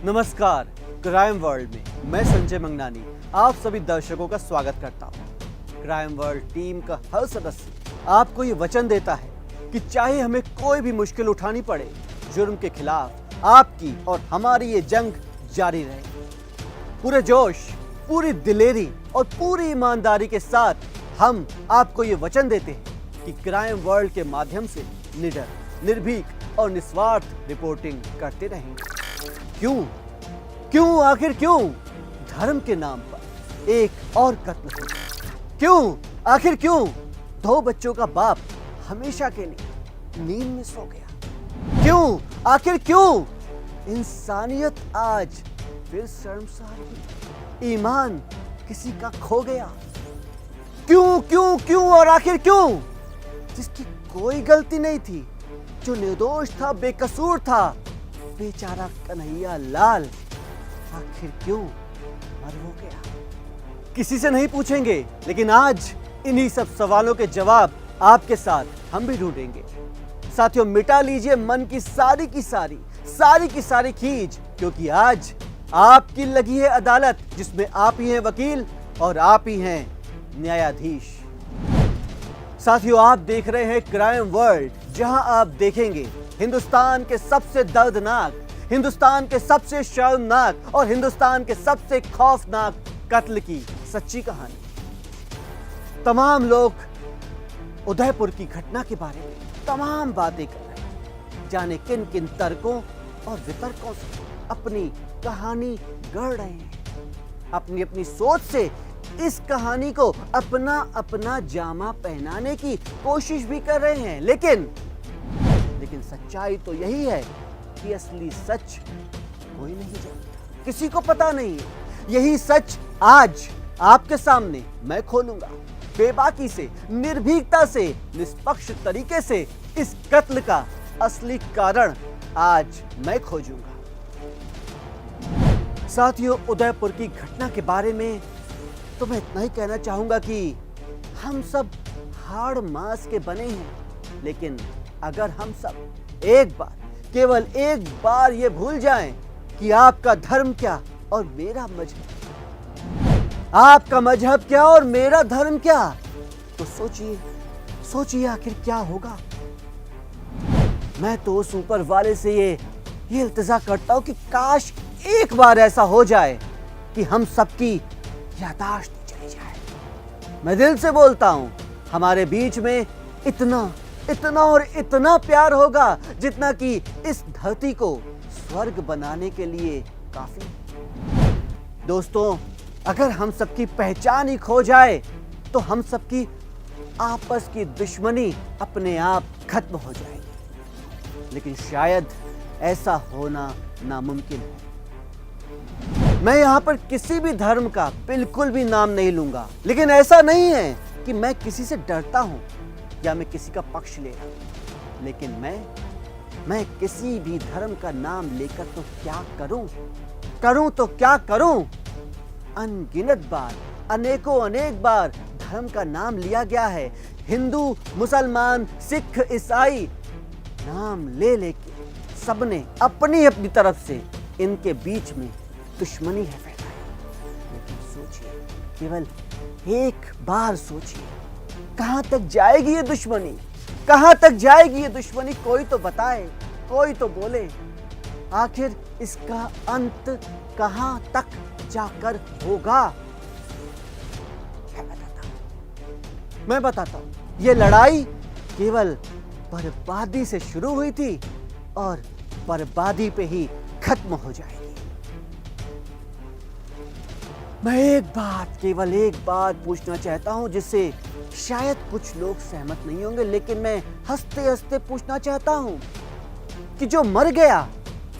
नमस्कार, crime world में मैं संजय मंगनानी आप सभी दर्शकों का स्वागत करता हूँ। क्राइम वर्ल्ड टीम का हर सदस्य आपको ये वचन देता है कि चाहे हमें कोई भी मुश्किल उठानी पड़े, जुर्म के खिलाफ आपकी और हमारी ये जंग जारी रहे। पूरे जोश, पूरी दिलेरी और पूरी ईमानदारी के साथ हम आपको ये वचन देते हैं कि क्राइम वर्ल्ड के माध्यम से निडर, निर्भीक और निस्वार्थ रिपोर्टिंग करते रहेंगे। क्यों आखिर क्यों धर्म के नाम पर एक और कत्ल हो गया? आखिर क्यों 2 बच्चों का बाप हमेशा के लिए नींद में सो गया? आखिर क्यों इंसानियत आज फिर शर्मसार हुई? ईमान किसी का खो गया? क्यों और आखिर क्यों? जिसकी कोई गलती नहीं थी, जो निर्दोष था, बेकसूर था, बेचारा कन्हैया लाल आखिर क्यों मर हो गया? किसी से नहीं पूछेंगे, लेकिन आज इन्हीं सब सवालों के जवाब आपके साथ हम भी ढूंढेंगे। साथियों, मिटा लीजिए मन की सारी खींच, क्योंकि आज आपकी लगी है अदालत, जिसमें आप ही हैं वकील और आप ही हैं न्यायाधीश। साथियों, आप देख रहे हैं क्राइम वर्ल्ड, जहां आप देखेंगे हिंदुस्तान के सबसे दर्दनाक, हिंदुस्तान के सबसे शर्मनाक और हिंदुस्तान के सबसे खौफनाक कत्ल की सच्ची कहानी। तमाम लोग उदयपुर की घटना के बारे में तमाम बातें कर रहे हैं, जाने किन किन तर्कों और वितर्कों से अपनी कहानी गढ़ रहे हैं, अपनी अपनी सोच से इस कहानी को अपना जामा पहनाने की कोशिश भी कर रहे हैं। लेकिन सच्चाई तो यही है कि असली सच कोई नहीं जानता, किसी को पता नहीं है। यही सच आज आपके सामने मैं खोलूंगा, बेबाकी से, निर्भीकता से, निष्पक्ष तरीके से इस कत्ल का असली कारण आज मैं खोजूंगा। साथियों, उदयपुर की घटना के बारे में तो मैं इतना ही कहना चाहूंगा कि हम सब हाड़ मांस के बने हैं, लेकिन अगर हम सब केवल एक बार ये भूल जाएं कि आपका धर्म क्या और मेरा मजहब, आपका मजहब क्या और मेरा धर्म क्या, तो सोचिए आखिर क्या होगा। मैं तो उस ऊपर वाले से ये इल्तिजा करता हूं कि काश एक बार ऐसा हो जाए कि हम सबकी यादाश्त चली जाए। मैं दिल से बोलता हूं, हमारे बीच में इतना प्यार होगा जितना कि इस धरती को स्वर्ग बनाने के लिए काफी। दोस्तों, अगर हम सबकी पहचान ही खो जाए तो हम सबकी आपस की दुश्मनी अपने आप खत्म हो जाएगी, लेकिन शायद ऐसा होना नामुमकिन है। मैं यहां पर किसी भी धर्म का बिल्कुल भी नाम नहीं लूंगा, लेकिन ऐसा नहीं है कि मैं किसी से डरता हूं या मैं किसी का पक्ष ले रहा हूं, लेकिन मैं किसी भी धर्म का नाम लेकर तो क्या करूं? अनगिनत बार, अनेक बार धर्म का नाम लिया गया है। हिंदू, मुसलमान, सिख, ईसाई, नाम लेके सबने अपनी तरफ से इनके बीच में दुश्मनी है फैलाई। लेकिन सोचिए, केवल एक बार सोचिए, कहां तक जाएगी ये दुश्मनी? कोई तो बताए, कोई तो बोले, आखिर इसका अंत कहां तक जाकर होगा? मैं बताता हूं। ये लड़ाई केवल बर्बादी से शुरू हुई थी और बर्बादी पे ही खत्म हो जाएगी। मैं केवल एक बात पूछना चाहता हूं, जिससे शायद कुछ लोग सहमत नहीं होंगे, लेकिन मैं हंसते हंसते पूछना चाहता हूं कि जो मर गया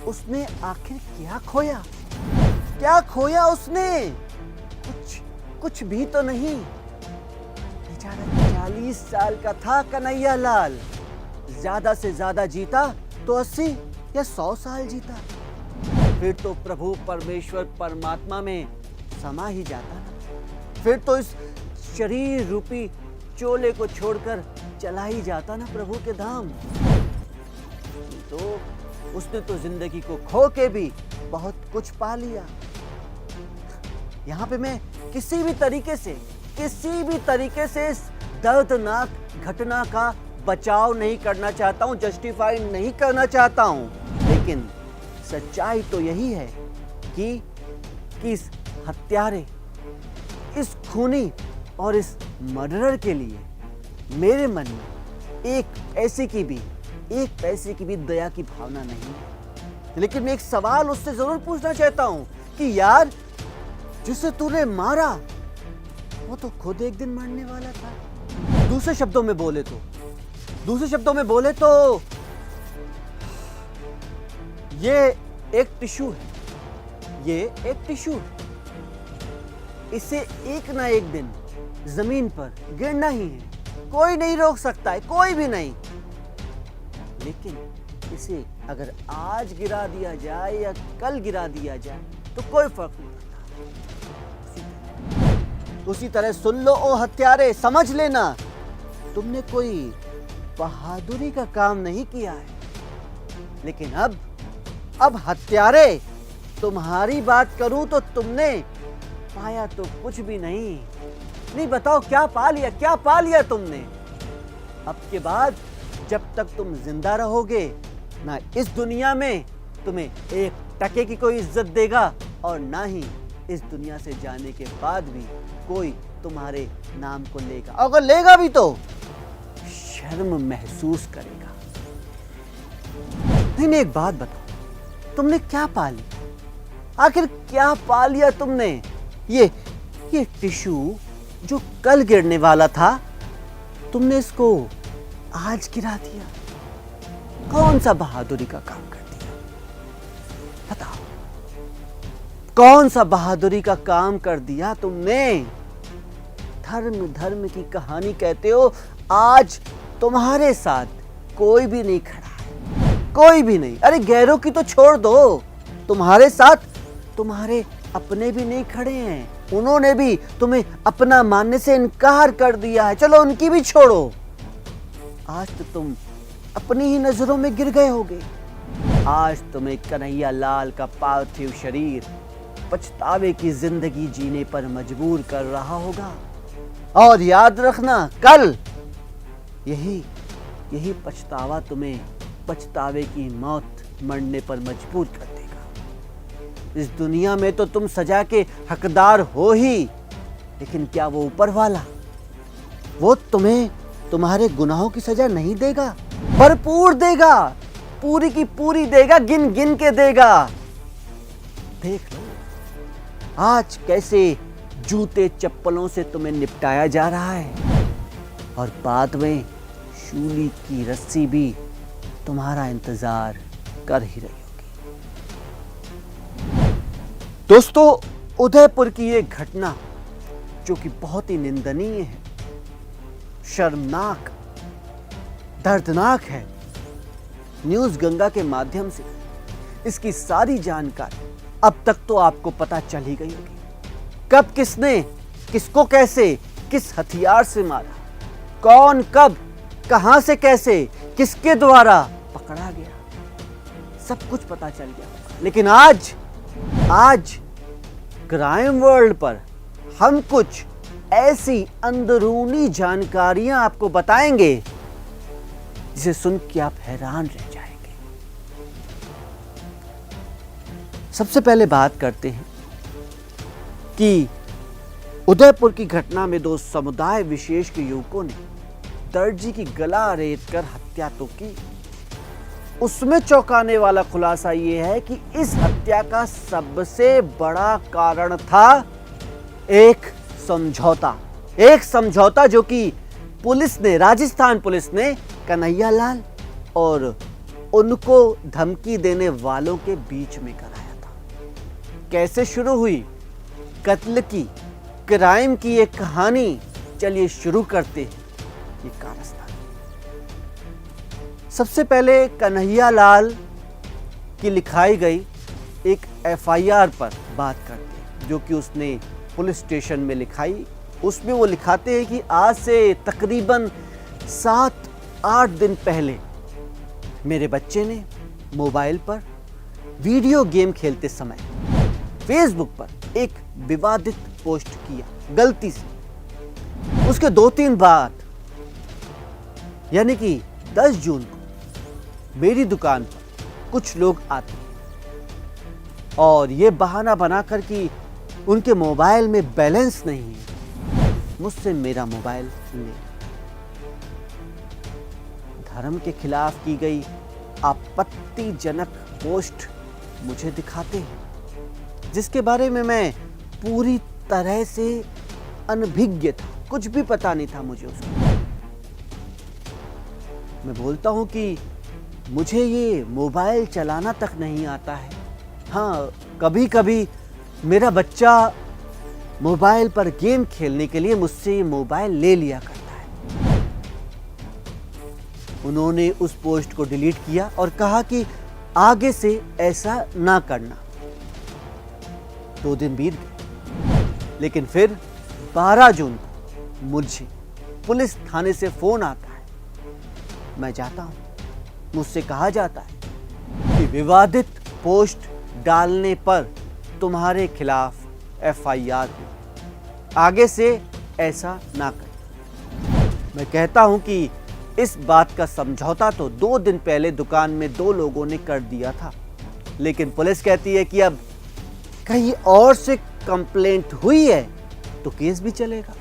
उसने आखिर क्या खोया उसने? कुछ भी तो नहीं। बेचारा 40 साल का था कन्हैया लाल, ज्यादा से ज्यादा जीता तो 80 या 100 साल जीता, फिर तो प्रभु परमेश्वर परमात्मा में समा ही जाता ना, फिर तो इस शरीर रूपी चोले को छोड़कर चला ही जाता ना प्रभु के धाम। तो उसने तो जिंदगी को खो के भी बहुत कुछ पा लिया। यहाँ पे मैं किसी भी तरीके से इस दर्दनाक घटना का बचाव नहीं करना चाहता हूँ, जस्टिफाई नहीं करना चाहता हूँ, लेकिन सच्चाई तो यही है कि इस हत्यारे, इस खूनी और इस मर्डरर के लिए मेरे मन में एक पैसे की भी दया की भावना नहीं है। लेकिन मैं एक सवाल उससे जरूर पूछना चाहता हूं कि यार, जिसे तूने मारा वो तो खुद एक दिन मरने वाला था। दूसरे शब्दों में बोले तो ये एक टिश्यू है, इसे एक ना एक दिन जमीन पर गिरना ही है, कोई नहीं रोक सकता है, कोई भी नहीं। लेकिन इसे अगर आज गिरा दिया जाए या कल गिरा दिया जाए तो कोई फर्क नहीं पड़ता। उसी तरह सुन लो ओ हत्यारे, समझ लेना, तुमने कोई बहादुरी का काम नहीं किया है, लेकिन अब हत्यारे, तुम्हारी बात करूं तो तुमने पाया तो कुछ भी नहीं। बताओ क्या पा लिया तुमने? अब के बाद जब तक तुम जिंदा रहोगे, ना इस दुनिया में तुम्हें एक टके की कोई इज्जत देगा और ना ही इस दुनिया से जाने के बाद भी कोई तुम्हारे नाम को लेगा। अगर लेगा भी तो शर्म महसूस करेगा। नहीं, एक बात बताओ, तुमने क्या पा लिया? आखिर क्या पा लिया तुमने? ये टिश्यू जो कल गिरने वाला था, तुमने इसको आज गिरा दिया। कौन सा बहादुरी का काम कर दिया? बताओ, कौन सा बहादुरी का काम कर दिया तुमने? धर्म की कहानी कहते हो, आज तुम्हारे साथ कोई भी नहीं खड़ा है, कोई भी नहीं। अरे गैरों की तो छोड़ दो, तुम्हारे साथ तुम्हारे अपने भी नहीं खड़े हैं, उन्होंने भी तुम्हें अपना मानने से इनकार कर दिया है। चलो उनकी भी छोड़ो, आज तो तुम अपनी ही नजरों में गिर गए होगे। आज तुम्हें कन्हैया लाल का पार्थिव शरीर पछतावे की जिंदगी जीने पर मजबूर कर रहा होगा। और याद रखना, कल यही पछतावा तुम्हें पछतावे की मौत मरने पर मजबूर कर देगा। इस दुनिया में तो तुम सजा के हकदार हो ही, लेकिन क्या वो ऊपर वाला, वो तुम्हें तुम्हारे गुनाहों की सजा नहीं देगा? भरपूर देगा, पूरी की पूरी देगा, गिन गिन के देगा। देख लो आज कैसे जूते चप्पलों से तुम्हें निपटाया जा रहा है, और बाद में शूली की रस्सी भी तुम्हारा इंतजार कर ही रही होगी। दोस्तों, उदयपुर की ये घटना जो कि बहुत ही निंदनीय है, शर्मनाक, दर्दनाक है, न्यूज़ गंगा के माध्यम से इसकी सारी जानकारी अब तक तो आपको पता चल ही गई होगी। कब किसने किसको कैसे किस हथियार से मारा, कौन कब कहां से कैसे किसके द्वारा पकड़ा गया, सब कुछ पता चल गया होगा। लेकिन आज क्राइम वर्ल्ड पर हम कुछ ऐसी अंदरूनी जानकारियां आपको बताएंगे जिसे सुन के आप हैरान रह जाएंगे। सबसे पहले बात करते हैं कि उदयपुर की घटना में दो समुदाय विशेष के युवकों ने दर्जी की गला रेत कर हत्या तो की। उसमें चौंकाने वाला खुलासा यह है कि इस हत्या का सबसे बड़ा कारण था एक समझौता जो कि राजस्थान पुलिस ने कन्हैया लाल और उनको धमकी देने वालों के बीच में कराया था। कैसे शुरू हुई कत्ल की, क्राइम की ये कहानी? चलिए शुरू करते हैं ये कारस्तान। सबसे पहले कन्हैया लाल की लिखाई गई एक एफआईआर पर बात करते हैं, जो कि उसने पुलिस स्टेशन में लिखाई। उसमें वो लिखाते हैं कि आज से तकरीबन 7-8 दिन पहले मेरे बच्चे ने मोबाइल पर वीडियो गेम खेलते समय फेसबुक पर एक विवादित पोस्ट किया गलती से। उसके 2-3 बाद यानी कि 10 जून को मेरी दुकान पर कुछ लोग आते हैं और ये बहाना बनाकर कि उनके मोबाइल में बैलेंस नहीं है, मुझसे मेरा मोबाइल ले। धर्म के खिलाफ की गई आपत्तिजनक पोस्ट मुझे दिखाते हैं, जिसके बारे में मैं पूरी तरह से अनभिज्ञ था, कुछ भी पता नहीं था मुझे उसका। मैं बोलता हूं कि मुझे ये मोबाइल चलाना तक नहीं आता है। हाँ, कभी कभी मेरा बच्चा मोबाइल पर गेम खेलने के लिए मुझसे ये मोबाइल ले लिया करता है। उन्होंने उस पोस्ट को डिलीट किया और कहा कि आगे से ऐसा ना करना। 2 दिन बीत गए, लेकिन फिर 12 जून को मुझे पुलिस थाने से फोन आता है। मैं जाता हूं, मुझसे कहा जाता है कि विवादित पोस्ट डालने पर तुम्हारे खिलाफ FIR हुई, आगे से ऐसा ना करें। मैं कहता हूं कि इस बात का समझौता तो 2 दिन पहले दुकान में 2 लोगों ने कर दिया था, लेकिन पुलिस कहती है कि अब कहीं और से कंप्लेंट हुई है तो केस भी चलेगा।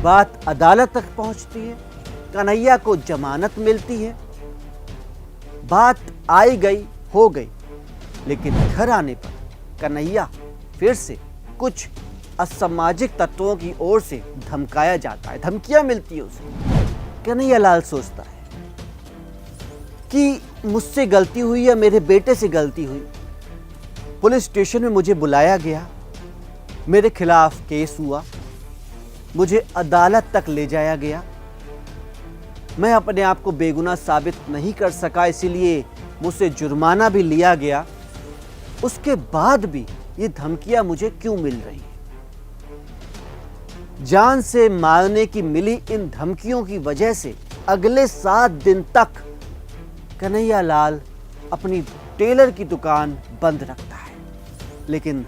बात अदालत तक पहुंचती है, कन्हैया को जमानत मिलती है, बात आई गई हो गई, लेकिन घर आने पर कन्हैया फिर से कुछ असामाजिक तत्वों की ओर से धमकाया जाता है, धमकियां मिलती है उसे। कन्हैया लाल सोचता है कि मुझसे गलती हुई या मेरे बेटे से गलती हुई। पुलिस स्टेशन में मुझे बुलाया गया, मेरे खिलाफ केस हुआ, मुझे अदालत तक ले जाया गया। मैं अपने आप को बेगुनाह साबित नहीं कर सका, इसीलिए मुझसे जुर्माना भी लिया गया। उसके बाद भी ये धमकियां मुझे क्यों मिल रही हैं? जान से मारने की मिली इन धमकियों की वजह से अगले 7 दिन तक कन्हैया लाल अपनी टेलर की दुकान बंद रखता है। लेकिन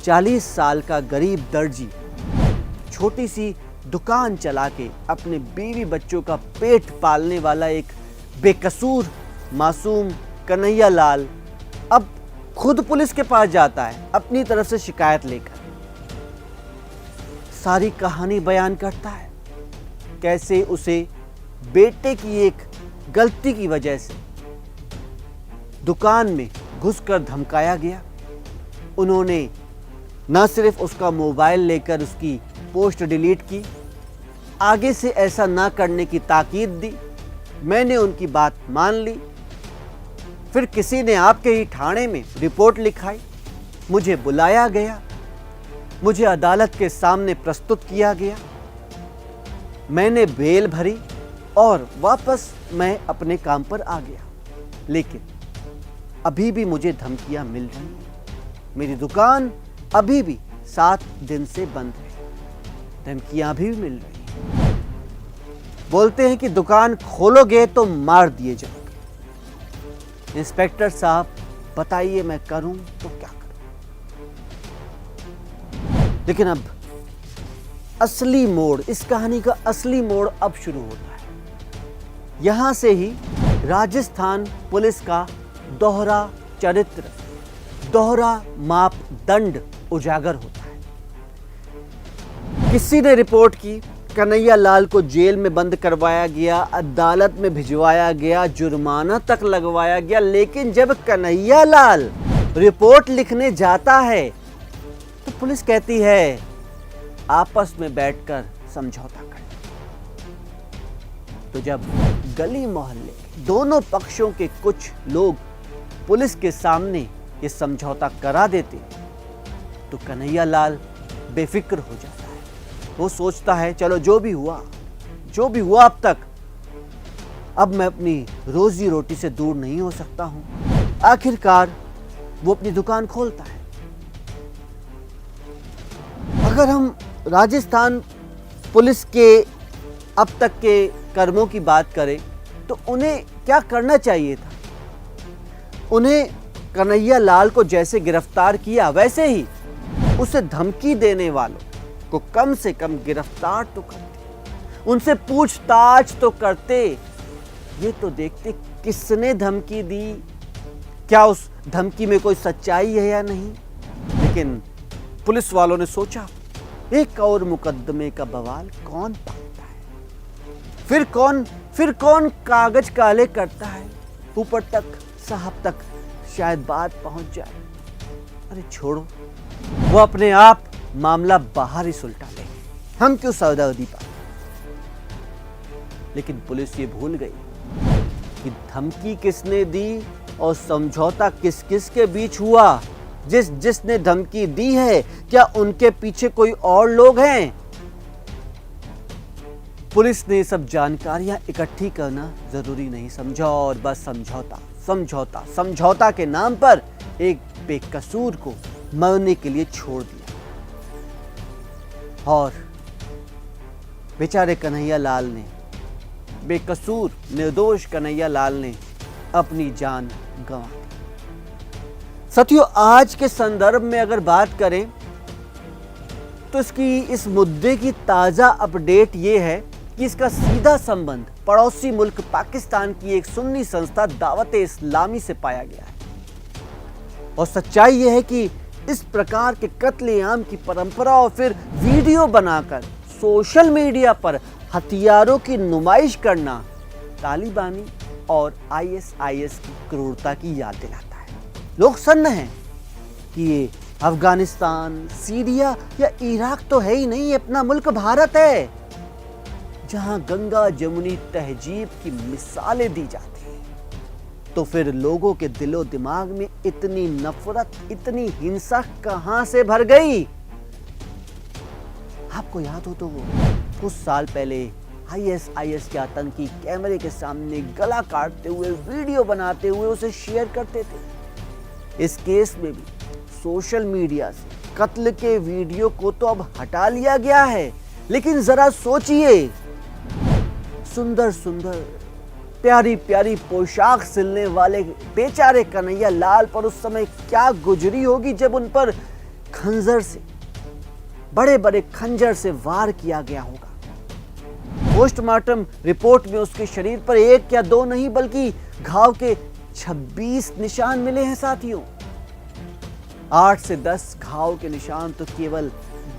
40 साल का गरीब दर्जी छोटी सी दुकान चला के अपने बीवी बच्चों का पेट पालने वाला एक बेकसूर मासूम कन्हैया लाल अब खुद पुलिस के पास जाता है अपनी तरफ से शिकायत लेकर। सारी कहानी बयान करता है, कैसे उसे बेटे की एक गलती की वजह से दुकान में घुसकर धमकाया गया। उन्होंने न सिर्फ उसका मोबाइल लेकर उसकी पोस्ट डिलीट की, आगे से ऐसा ना करने की ताकीद दी। मैंने उनकी बात मान ली। फिर किसी ने आपके ही थाने में रिपोर्ट लिखाई, मुझे बुलाया गया, मुझे अदालत के सामने प्रस्तुत किया गया। मैंने बेल भरी और वापस मैं अपने काम पर आ गया। लेकिन अभी भी मुझे धमकियां मिल रही हैं। मेरी दुकान अभी भी 7 दिन से बंद है, धमकियां भी मिल रही हैं। बोलते हैं कि दुकान खोलोगे तो मार दिए जाओगे। इंस्पेक्टर साहब बताइए मैं करूं तो क्या करूं? लेकिन अब असली मोड़, इस कहानी का असली मोड़ अब शुरू होता है। यहां से ही राजस्थान पुलिस का दोहरा चरित्र, दोहरा मापदंड उजागर होता है। किसी ने रिपोर्ट की, कन्हैया लाल को जेल में बंद करवाया गया, अदालत में भिजवाया गया, जुर्माना तक लगवाया गया। लेकिन जब कन्हैया लाल रिपोर्ट लिखने जाता है तो पुलिस कहती है आपस में बैठकर समझौता कर। तो जब गली मोहल्ले दोनों पक्षों के कुछ लोग पुलिस के सामने ये समझौता करा देते तो कन्हैया लाल बेफिक्र हो जाता है। वो सोचता है चलो जो भी हुआ अब तक, अब मैं अपनी रोजी रोटी से दूर नहीं हो सकता हूं। आखिरकार वो अपनी दुकान खोलता है। अगर हम राजस्थान पुलिस के अब तक के कर्मों की बात करें तो उन्हें क्या करना चाहिए था? उन्हें कन्हैया लाल को जैसे गिरफ्तार किया वैसे ही उसे धमकी देने वालों को कम से कम गिरफ्तार तो करते, उनसे पूछताछ तो करते। ये तो देखते किसने धमकी दी, क्या उस धमकी में कोई सच्चाई है या नहीं। लेकिन पुलिस वालों ने सोचा एक और मुकदमे का बवाल कौन पाता है, फिर कौन कागज काले करता है, ऊपर तक साहब तक शायद बात पहुंच जाए। अरे छोड़ो, वो अपने आप मामला बाहर ही सुलटा लेंगे, हम क्यों सौदावदी पाए। लेकिन पुलिस ये भूल गई कि धमकी किसने दी और समझौता किस किस के बीच हुआ। जिसने धमकी दी है, क्या उनके पीछे कोई और लोग हैं? पुलिस ने सब जानकारियां इकट्ठी करना जरूरी नहीं समझा और बस समझौता के नाम पर एक बेकसूर को मरने के लिए छोड़ दिया। और बेचारे कन्हैया लाल ने, बेकसूर निर्दोष कन्हैया लाल ने अपनी जान गंवा दी। साथियों, आज के संदर्भ में अगर बात करें तो इस मुद्दे की ताजा अपडेट ये है कि इसका सीधा संबंध पड़ोसी मुल्क पाकिस्तान की एक सुन्नी संस्था दावत-ए-इस्लामी से पाया गया है। और सच्चाई यह है कि इस प्रकार के कत्लेआम की परंपरा और फिर वीडियो बनाकर सोशल मीडिया पर हथियारों की नुमाइश करना तालिबानी और आईएसआईएस की क्रूरता की याद दिलाता है। लोग सन्न हैं कि ये अफगानिस्तान, सीरिया या इराक तो है ही नहीं, ये अपना मुल्क भारत है, जहां गंगा जमुनी तहजीब की मिसालें दी जाती हैं। तो फिर लोगों के दिलो दिमाग में इतनी नफरत, इतनी हिंसा कहां से भर गई? आपको याद हो तो वो कुछ साल पहले आईएसआईएस के आतंकी कैमरे के सामने गला काटते हुए, वीडियो बनाते हुए उसे शेयर करते थे। इस केस में भी सोशल मीडिया से कत्ल के वीडियो को तो अब हटा लिया गया है, लेकिन जरा सोचिए, सुंदर सुंदर प्यारी प्यारी पोशाक सिलने वाले बेचारे कन्हैया लाल पर उस समय क्या गुजरी होगी जब उन पर खंजर से, बड़े बड़े खंजर से वार किया गया होगा। पोस्टमार्टम रिपोर्ट में उसके शरीर पर एक या दो नहीं बल्कि घाव के 26 निशान मिले हैं साथियों। 8 से 10 घाव के निशान तो केवल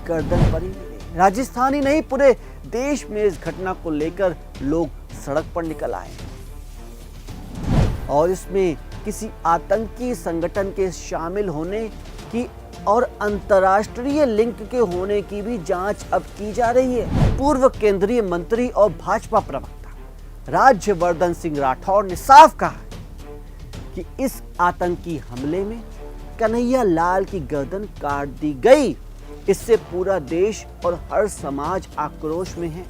गर्दन पर ही मिले। राजस्थान ही नहीं, पूरे देश में इस घटना को लेकर लोग सड़क पर निकल आए और इसमें किसी आतंकी संगठन के शामिल होने की और अंतर्राष्ट्रीय लिंक के होने की भी जांच अब की जा रही है। पूर्व केंद्रीय मंत्री और भाजपा प्रवक्ता राज्यवर्धन सिंह राठौर ने साफ कहा कि इस आतंकी हमले में कन्हैया लाल की गर्दन काट दी गई। इससे पूरा देश और हर समाज आक्रोश में है।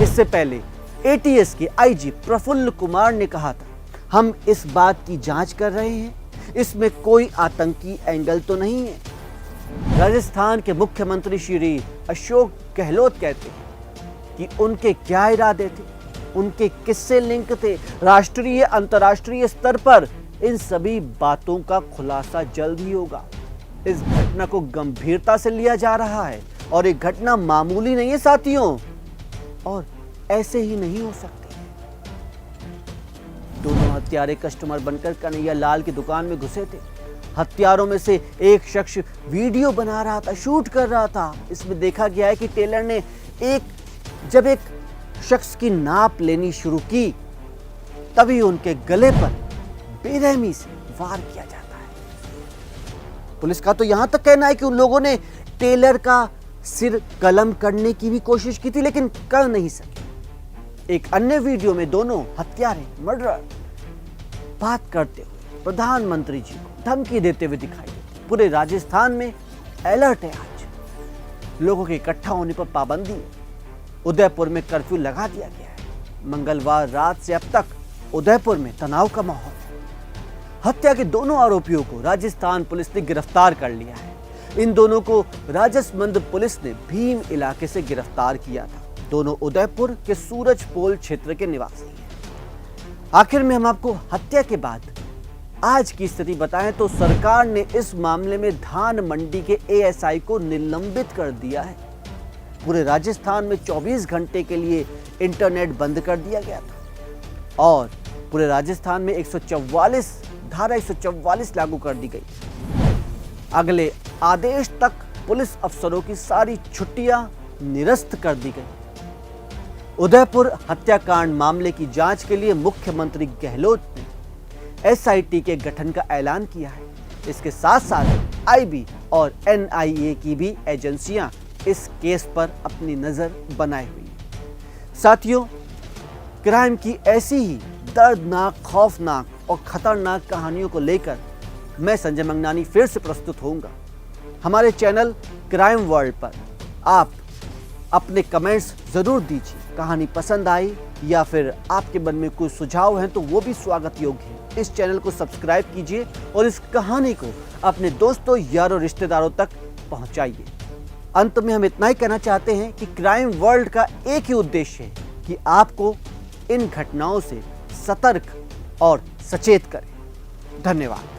इससे पहले एटीएस के आईजी प्रफुल्ल कुमार ने कहा था, हम इस बात की जांच कर रहे हैं, इसमें कोई आतंकी एंगल तो नहीं है। राजस्थान के मुख्यमंत्री श्री अशोक गहलोत कहते हैं कि उनके क्या इरादे थे, उनके किससे लिंक थे, राष्ट्रीय अंतर्राष्ट्रीय स्तर पर इन सभी बातों का खुलासा जल्द ही होगा। इस घटना को गंभीरता से लिया जा रहा है और ये घटना मामूली नहीं है साथियों, और ऐसे ही नहीं हो सकती। दोनों हत्यारे कस्टमर बनकर कन्हैया लाल की दुकान में घुसे थे। हत्यारों में से एक शख्स वीडियो बना रहा था, शूट कर रहा था। इसमें देखा गया है कि टेलर ने जब एक शख्स की नाप लेनी शुरू की, तभी उनके गले पर बेरहमी से वार किया जाता है। पुलिस का तो यहां तक कहना है कि उन लोगों ने टेलर का सिर कलम करने की भी कोशिश की थी, लेकिन कर नहीं सके। एक अन्य वीडियो में दोनों हत्यारे, मर्डरर, बात करते हुए प्रधानमंत्री जी को धमकी देते हुए दिखाई देते। पूरे राजस्थान में अलर्ट है। आज लोगों के इकट्ठा होने पर पाबंदी है। उदयपुर में कर्फ्यू लगा दिया गया है। मंगलवार रात से अब तक उदयपुर में तनाव का माहौल है। हत्या के दोनों आरोपियों को राजस्थान पुलिस ने गिरफ्तार कर लिया है। इन दोनों को राजसमंद पुलिस ने भीम इलाके से गिरफ्तार किया था। दोनों उदयपुर के सूरजपोल क्षेत्र के निवासी हैं। आखिर में हम आपको हत्या के बाद आज की स्थिति बताएं तो सरकार ने इस मामले में धान मंडी के एएसआई को निलंबित कर दिया है। पूरे राजस्थान में 24 घंटे के लिए इंटरनेट बंद कर दिया गया था और पूरे राजस्थान में धारा 144 लागू कर दी गई। अगले आदेश तक पुलिस अफसरों की सारी छुट्टियां निरस्त कर दी गई। उदयपुर हत्याकांड मामले की जांच के लिए मुख्यमंत्री गहलोत ने एसआईटी के गठन का ऐलान किया है। इसके साथ साथ आईबी और एनआईए की भी एजेंसियां इस केस पर अपनी नजर बनाए हुई हैं। साथियों, क्राइम की ऐसी ही दर्दनाक, खौफनाक और खतरनाक कहानियों को लेकर मैं संजय मंगनानी फिर से प्रस्तुत होऊंगा। हमारे चैनल क्राइम वर्ल्ड पर आप अपने कमेंट्स जरूर दीजिए। कहानी पसंद आई या फिर आपके मन में कोई सुझाव हैं तो वो भी स्वागत योग्य है। इस चैनल को सब्सक्राइब कीजिए और इस कहानी को अपने दोस्तों, यारों, रिश्तेदारों तक पहुंचाइए। अंत में हम इतना ही कहना चाहते हैं कि क्राइम वर्ल्ड का एक ही उद्देश्य है कि आपको इन घटनाओं से सतर्क और सचेत करें। धन्यवाद।